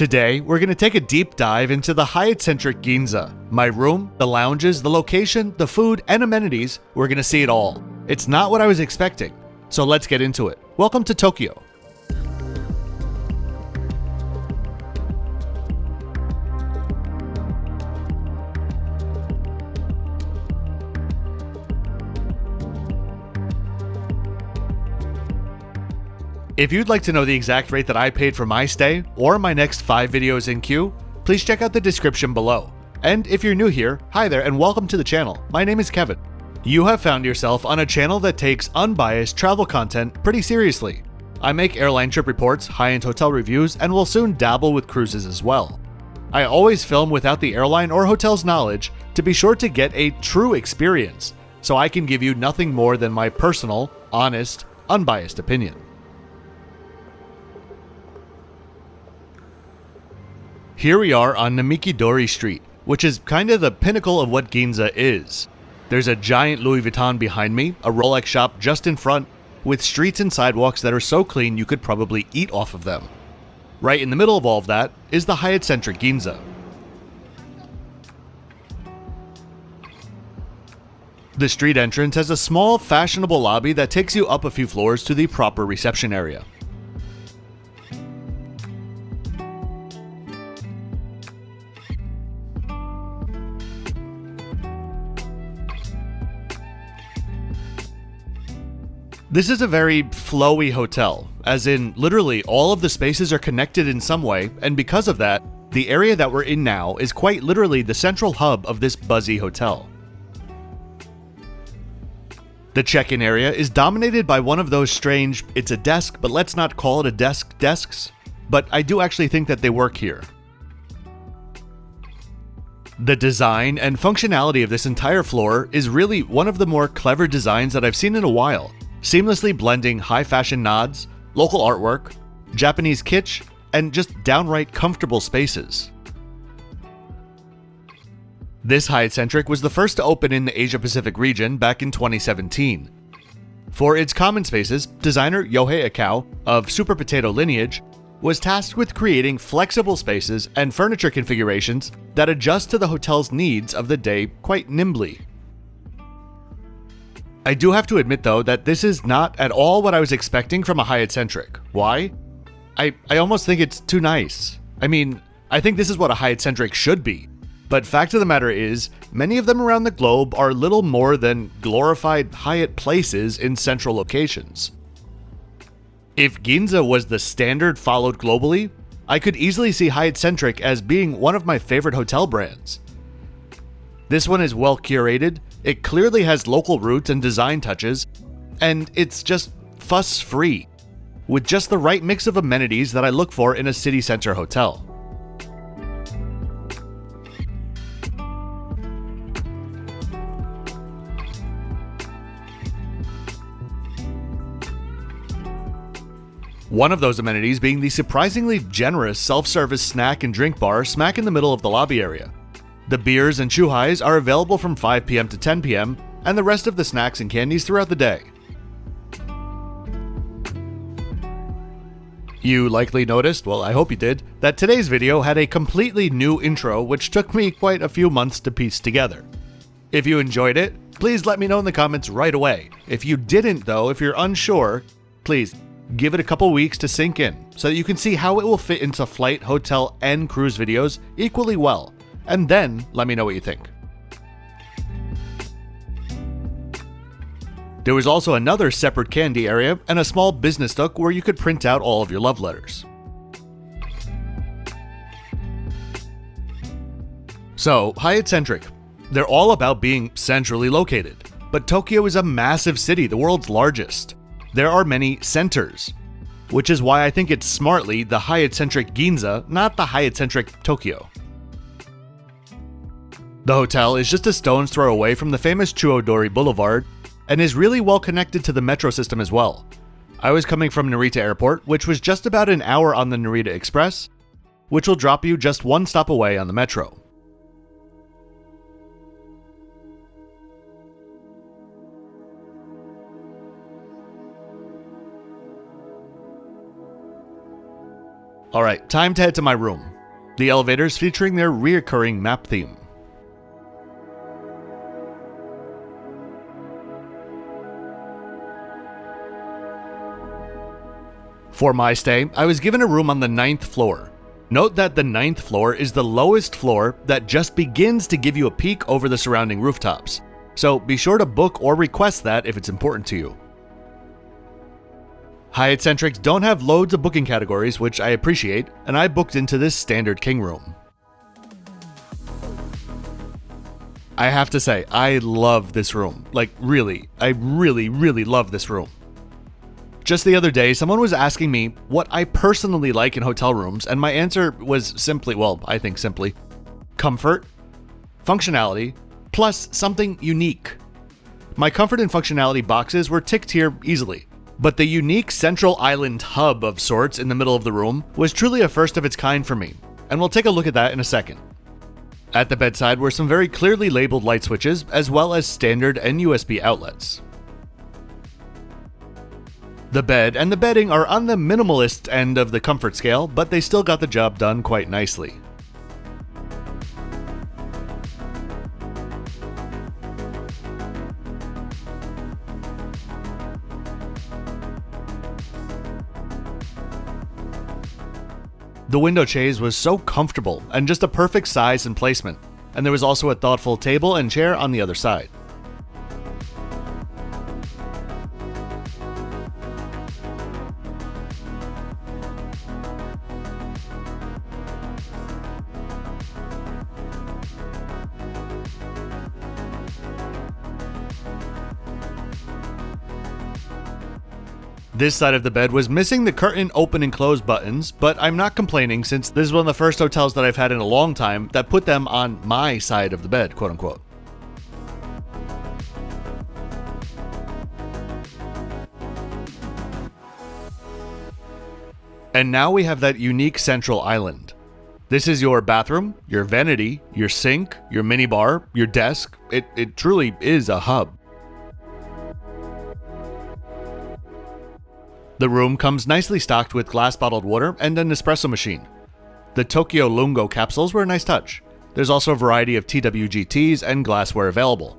Today, we're going to take a deep dive into the HYATT CENTRIC GINZA. My room, the lounges, the location, the food, and amenities, we're going to see it all. It's not what I was expecting, so let's get into it. Welcome to Tokyo. If you'd like to know the exact rate that I paid for my stay, or my next 5 videos in queue, please check out the description below. And if you're new here, hi there and welcome to the channel. My name is Kevin. You have found yourself on a channel that takes unbiased travel content pretty seriously. I make airline trip reports, high-end hotel reviews, and will soon dabble with cruises as well. I always film without the airline or hotel's knowledge to be sure to get a true experience, so I can give you nothing more than my personal, honest, unbiased opinion. Here we are on Namiki667 Street, which is kinda the pinnacle of what Ginza is. There's a giant Louis Vuitton behind me, a Rolex shop just in front, with streets and sidewalks that are so clean you could probably eat off of them. Right in the middle of all of that is the HYATT CENTRIC GINZA. The street entrance has a small, fashionable lobby that takes you up a few floors to the proper reception area. This is a very flowy hotel, as in literally all of the spaces are connected in some way, and because of that, the area that we're in now is quite literally the central hub of this buzzy hotel. The check-in area is dominated by one of those strange, it's a desk, but let's not call it a desk desks, but I do actually think that they work here. The design and functionality of this entire floor is really one of the more clever designs that I've seen in a while, seamlessly blending high fashion nods, local artwork, Japanese kitsch, and just downright comfortable spaces. This HYATT CENTRIC was the first to open in the Asia Pacific region back in 2017. For its common spaces, designer Yohei Akao of Super Potato lineage was tasked with creating flexible spaces and furniture configurations that adjust to the hotel's needs of the day quite nimbly. I do have to admit though that this is not at all what I was expecting from a HYATT CENTRIC. Why? I almost think it's too nice. I mean, I think this is what a HYATT CENTRIC should be. But fact of the matter is, many of them around the globe are little more than glorified Hyatt places in central locations. If Ginza was the standard followed globally, I could easily see HYATT CENTRIC as being one of my favorite hotel brands. This one is well curated, it clearly has local roots and design touches, and it's just fuss-free, with just the right mix of amenities that I look for in a city center hotel. One of those amenities being the surprisingly generous self-service snack and drink bar smack in the middle of the lobby area. The beers and chuhais are available from 5 p.m. to 10 p.m., and the rest of the snacks and candies throughout the day. You likely noticed, well I hope you did, that today's video had a completely new intro which took me quite a few months to piece together. If you enjoyed it, please let me know in the comments right away. If you didn't though, if you're unsure, please give it a couple weeks to sink in so that you can see how it will fit into flight, hotel, and cruise videos equally well. And then let me know what you think. There was also another separate candy area and a small business nook where you could print out all of your love letters. So, HYATT CENTRIC. They're all about being centrally located, but Tokyo is a massive city, the world's largest. There are many centers, which is why I think it's smartly the HYATT CENTRIC GINZA, not the HYATT CENTRIC Tokyo. The hotel is just a stone's throw away from the famous Chuodori Boulevard and is really well connected to the metro system as well. I was coming from Narita Airport, which was just about an hour on the Narita Express, which will drop you just one stop away on the metro. Alright, time to head to my room. The elevators featuring their reoccurring map theme. For my stay, I was given a room on the 9th floor. Note that the 9th floor is the lowest floor that just begins to give you a peek over the surrounding rooftops, so be sure to book or request that if it's important to you. HYATT Centrics don't have loads of booking categories, which I appreciate, and I booked into this standard king room. I have to say, I love this room. Like, really, I really love this room. Just the other day, someone was asking me what I personally like in hotel rooms, and my answer was simply, well, I think simply, comfort, functionality, plus something unique. My comfort and functionality boxes were ticked here easily, but the unique central island hub of sorts in the middle of the room was truly a first of its kind for me, and we'll take a look at that in a second. At the bedside were some very clearly labeled light switches, as well as standard and USB outlets. The bed and the bedding are on the minimalist end of the comfort scale, but they still got the job done quite nicely. The window chaise was so comfortable and just a perfect size and placement, and there was also a thoughtful table and chair on the other side. This side of the bed was missing the curtain open and close buttons, but I'm not complaining since this is one of the first hotels that I've had in a long time that put them on my side of the bed, quote unquote. And now we have that unique central island. This is your bathroom, your vanity, your sink, your minibar, your desk. It truly is a hub. The room comes nicely stocked with glass bottled water and an espresso machine. The Tokyo Lungo capsules were a nice touch. There's also a variety of TWG teas and glassware available.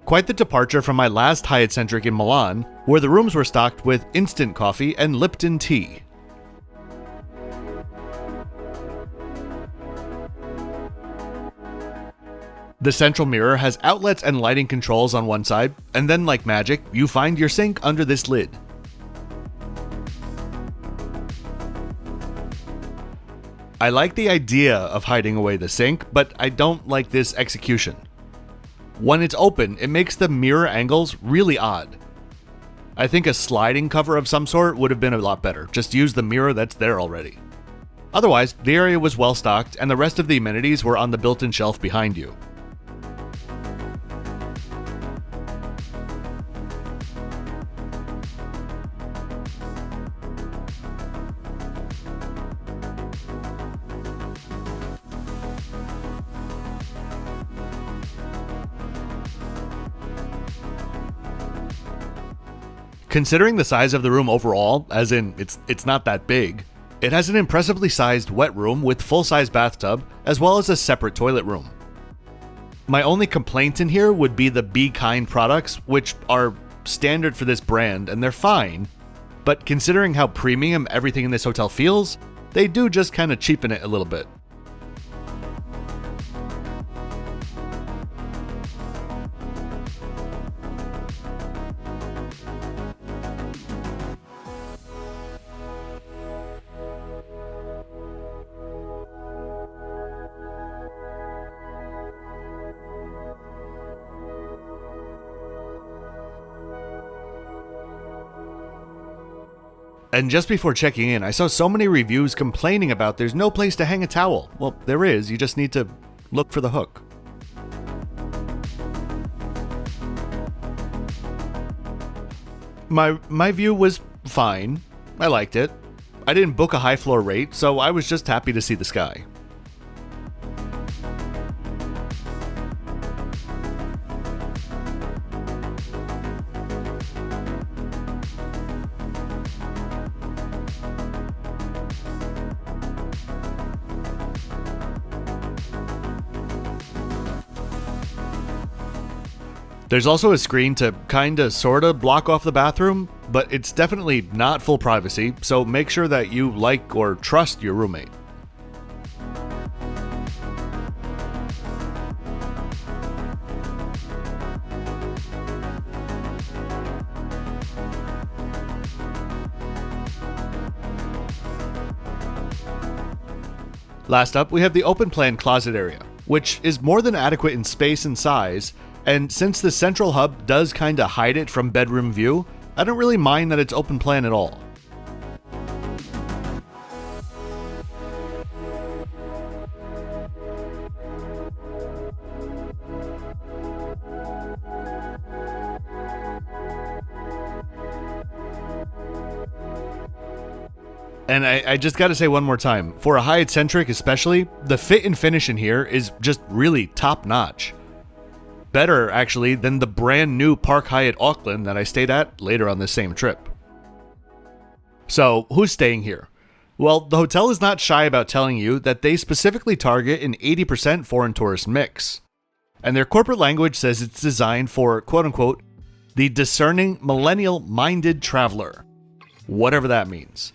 Quite the departure from my last HYATT Centric in Milan, where the rooms were stocked with instant coffee and Lipton tea. The central mirror has outlets and lighting controls on one side, and then like magic, you find your sink under this lid. I like the idea of hiding away the sink, but I don't like this execution. When it's open, it makes the mirror angles really odd. I think a sliding cover of some sort would have been a lot better. Just use the mirror that's there already. Otherwise, the area was well stocked and the rest of the amenities were on the built-in shelf behind you. Considering the size of the room overall, as in it's not that big, it has an impressively sized wet room with full-size bathtub, as well as a separate toilet room. My only complaint in here would be the Be Kind products, which are standard for this brand, and they're fine, but considering how premium everything in this hotel feels, they do just kind of cheapen it a little bit. And just before checking in, I saw so many reviews complaining about there's no place to hang a towel. Well, there is, you just need to look for the hook. My view was fine. I liked it. I didn't book a high floor rate, so I was just happy to see the sky. There's also a screen to kinda sorta block off the bathroom, but it's definitely not full privacy, so make sure that you like or trust your roommate. Last up, we have the open plan closet area, which is more than adequate in space and size, and since the central hub does kinda hide it from bedroom view, I don't really mind that it's open plan at all. And I just gotta say one more time, for a HYATT Centric especially, the fit and finish in here is just really top notch. Better, actually, than the brand new Park Hyatt Auckland that I stayed at later on this same trip. So, who's staying here? Well, the hotel is not shy about telling you that they specifically target an 80% foreign tourist mix. And their corporate language says it's designed for, quote-unquote, the discerning millennial-minded traveler. Whatever that means.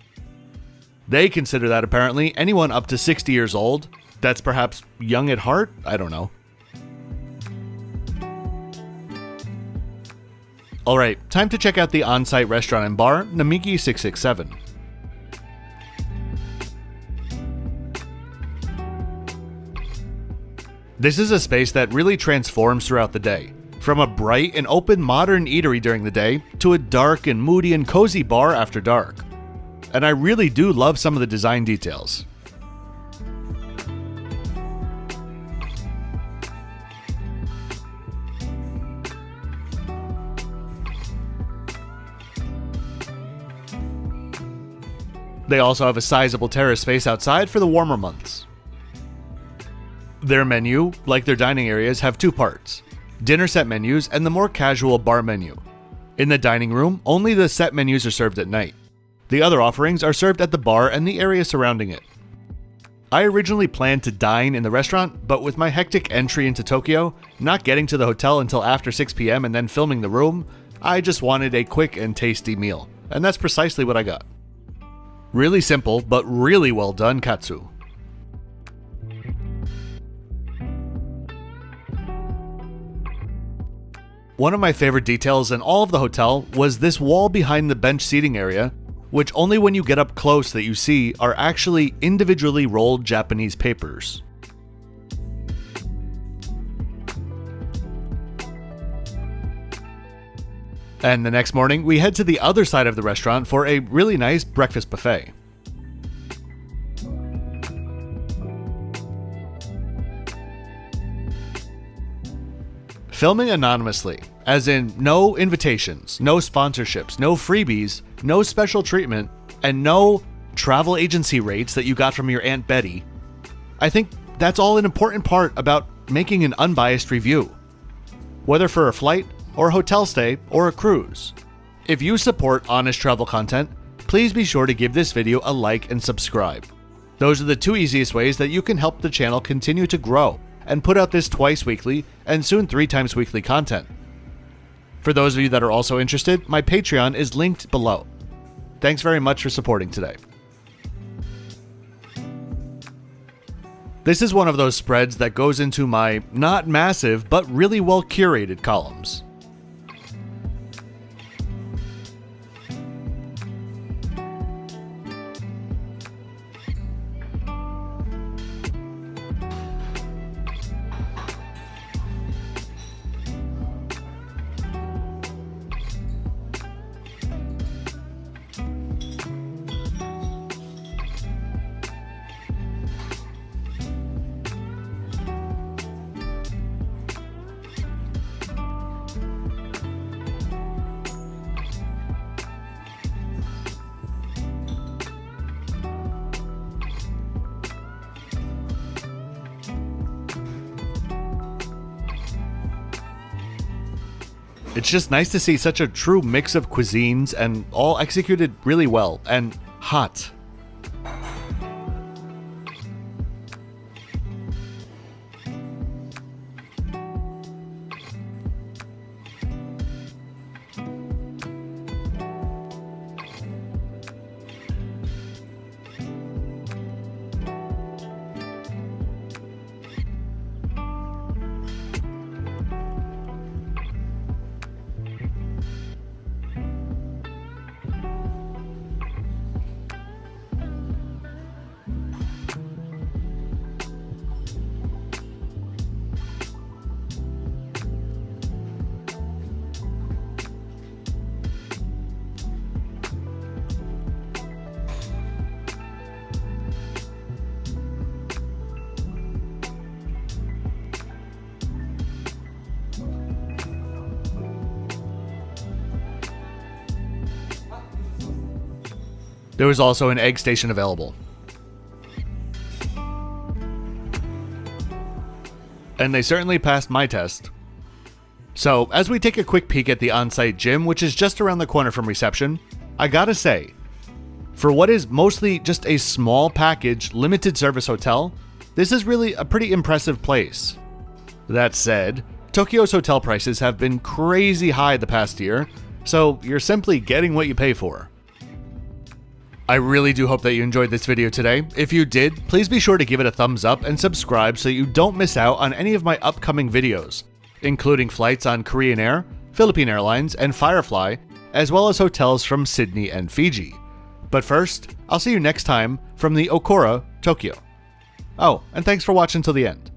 They consider that apparently anyone up to 60 years old. That's perhaps young at heart? I don't know. Alright, time to check out the on-site restaurant and bar, Namiki667. This is a space that really transforms throughout the day. From a bright and open modern eatery during the day, to a dark and moody and cozy bar after dark. And I really do love some of the design details. They also have a sizable terrace space outside for the warmer months. Their menu, like their dining areas, have two parts: dinner set menus and the more casual bar menu. In the dining room, only the set menus are served at night. The other offerings are served at the bar and the area surrounding it. I originally planned to dine in the restaurant, but with my hectic entry into Tokyo, not getting to the hotel until after 6 p.m. and then filming the room, I just wanted a quick and tasty meal, and that's precisely what I got. Really simple, but really well done katsu. One of my favorite details in all of the hotel was this wall behind the bench seating area, which only when you get up close that you see are actually individually rolled Japanese papers. And the next morning, we head to the other side of the restaurant for a really nice breakfast buffet. Filming anonymously, as in no invitations, no sponsorships, no freebies, no special treatment, and no travel agency rates that you got from your Aunt Betty. I think that's all an important part about making an unbiased review, whether for a flight, or a hotel stay, or a cruise. If you support honest travel content, please be sure to give this video a like and subscribe. Those are the two easiest ways that you can help the channel continue to grow and put out this twice weekly and soon 3 times weekly content. For those of you that are also interested, my Patreon is linked below. Thanks very much for supporting today. This is one of those spreads that goes into my not massive but really well curated columns. It's just nice to see such a true mix of cuisines and all executed really well and hot. There was also an egg station available. And they certainly passed my test. So, as we take a quick peek at the on-site gym, which is just around the corner from reception, I gotta say, for what is mostly just a small package, limited service hotel, this is really a pretty impressive place. That said, Tokyo's hotel prices have been crazy high the past year, so you're simply getting what you pay for. I really do hope that you enjoyed this video today. If you did, please be sure to give it a thumbs up and subscribe so you don't miss out on any of my upcoming videos, including flights on Korean Air, Philippine Airlines, and Firefly, as well as hotels from Sydney and Fiji. But first, I'll see you next time from the Okura, Tokyo. Oh, and thanks for watching till the end.